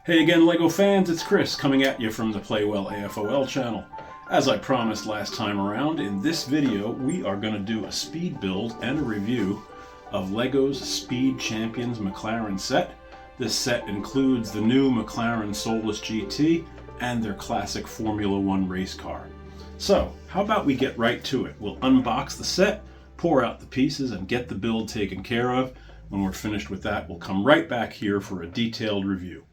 Hey again, LEGO fans, it's Chris coming at you from the Playwell AFOL channel. As I promised last time around, in this video we are going to do a speed build and a review of LEGO's Speed Champions McLaren set. This set includes the new McLaren Solus GT and their classic Formula One race car. So, how about we get right to it? We'll unbox the set, pour out the pieces, and get the build taken care of. When we're finished with that, we'll come right back here for a detailed review.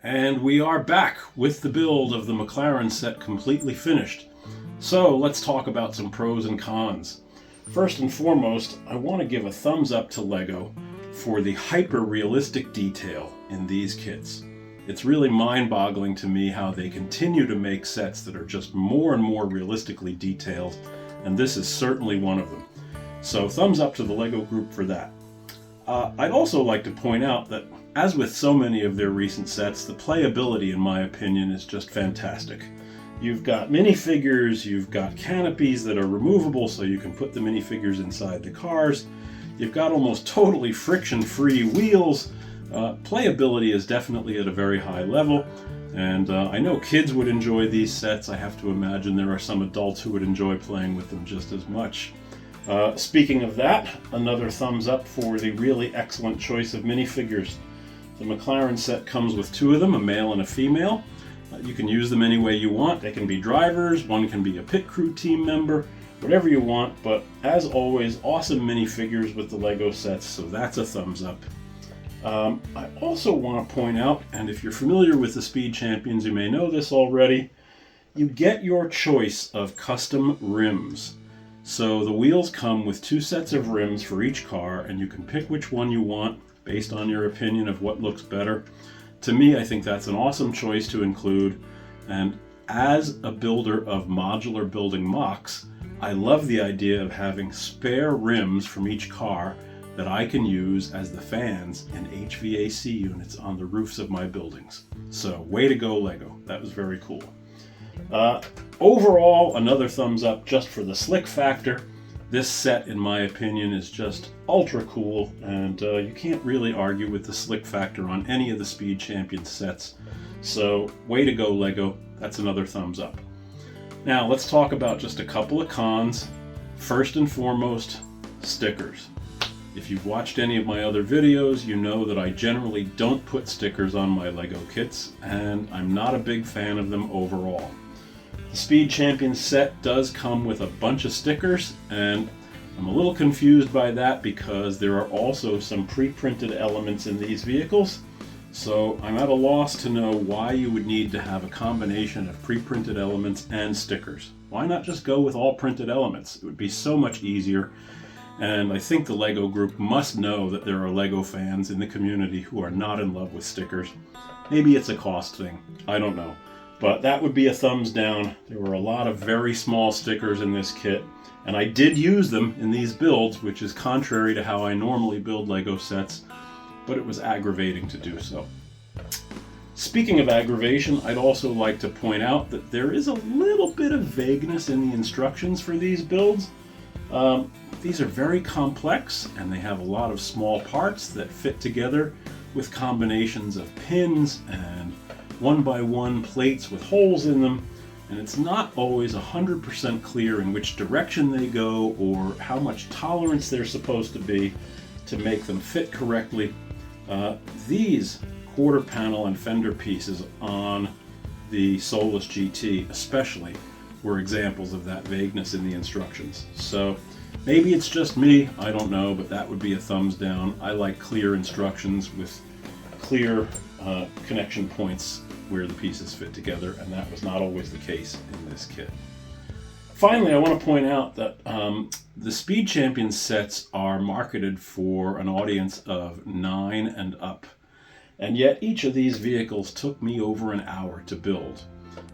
And we are back with the build of the McLaren set completely finished. So let's talk about some pros and cons. First and foremost, I want to give a thumbs up to LEGO for the hyper-realistic detail in these kits. It's really mind-boggling to me how they continue to make sets that are just more and more realistically detailed, and this is certainly one of them. So thumbs up to the LEGO group for that. I'd also like to point out that, as with so many of their recent sets, the playability, in my opinion, is just fantastic. You've got minifigures, you've got canopies that are removable so you can put the minifigures inside the cars, you've got almost totally friction-free wheels. Playability is definitely at a very high level, and I know kids would enjoy these sets. I have to imagine there are some adults who would enjoy playing with them just as much. Speaking of that, another thumbs up for the really excellent choice of minifigures. The McLaren set comes with two of them, a male and a female. You can use them any way you want. They can be drivers, one can be a pit crew team member, whatever you want, but as always, awesome minifigures with the LEGO sets, so that's a thumbs up. I also want to point out, and if you're familiar with the Speed Champions, you may know this already, you get your choice of custom rims. So the wheels come with two sets of rims for each car, and you can pick which one you want based on your opinion of what looks better. To me, I think that's an awesome choice to include, and as a builder of modular building mocks, I love the idea of having spare rims from each car that I can use as the fans and HVAC units on the roofs of my buildings. So way to go, LEGO. That was very cool. Overall, another thumbs up just for the slick factor. This set, in my opinion, is just ultra cool, and you can't really argue with the slick factor on any of the Speed Champions sets. So way to go, LEGO. That's another thumbs up. Now let's talk about just a couple of cons. First and foremost, stickers. If you've watched any of my other videos, you know that I generally don't put stickers on my LEGO kits, and I'm not a big fan of them overall. The Speed Champions set does come with a bunch of stickers, and I'm a little confused by that because there are also some pre-printed elements in these vehicles. So I'm at a loss to know why you would need to have a combination of pre-printed elements and stickers. Why not just go with all printed elements? It would be so much easier. And I think the LEGO group must know that there are LEGO fans in the community who are not in love with stickers. Maybe it's a cost thing. I don't know. But that would be a thumbs down. There were a lot of very small stickers in this kit, and I did use them in these builds, which is contrary to how I normally build LEGO sets, but it was aggravating to do so. Speaking of aggravation, I'd also like to point out that there is a little bit of vagueness in the instructions for these builds. These are very complex, and they have a lot of small parts that fit together with combinations of pins and one-by-one plates with holes in them, and it's not always 100% clear in which direction they go or how much tolerance they're supposed to be to make them fit correctly. These quarter panel and fender pieces on the Solus GT especially were examples of that vagueness in the instructions. So maybe it's just me, I don't know, but that would be a thumbs down. I like clear instructions with clear connection points where the pieces fit together, and that was not always the case in this kit. Finally, I want to point out that the Speed Champions sets are marketed for an audience of 9 and up, and yet each of these vehicles took me over an hour to build.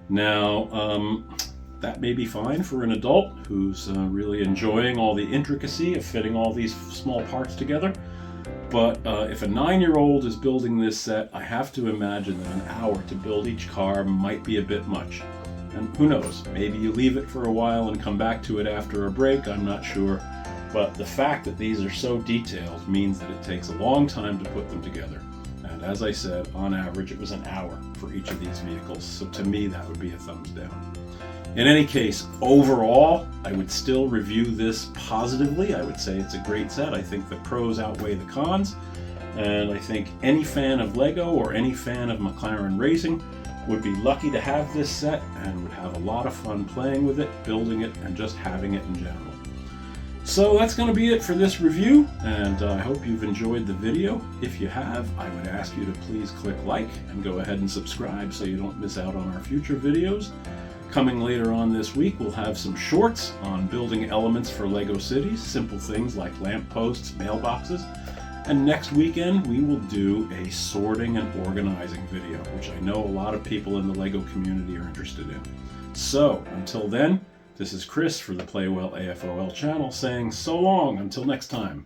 Now, that may be fine for an adult who's really enjoying all the intricacy of fitting all these small parts together. But if a 9-year-old is building this set, I have to imagine that an hour to build each car might be a bit much. And who knows, maybe you leave it for a while and come back to it after a break, I'm not sure. But the fact that these are so detailed means that it takes a long time to put them together. And as I said, on average it was an hour for each of these vehicles, so to me that would be a thumbs down. In any case, overall, I would still review this positively. I would say it's a great set. I think the pros outweigh the cons, and I think any fan of LEGO or any fan of McLaren racing would be lucky to have this set and would have a lot of fun playing with it, building it, and just having it in general. So that's going to be it for this review, and I hope you've enjoyed the video. If you have, I would ask you to please click like and go ahead and subscribe so you don't miss out on our future videos. Coming later on this week, we'll have some shorts on building elements for LEGO cities, simple things like lampposts, mailboxes. And next weekend, we will do a sorting and organizing video, which I know a lot of people in the LEGO community are interested in. So, until then, this is Chris for the Playwell AFOL channel saying so long until next time.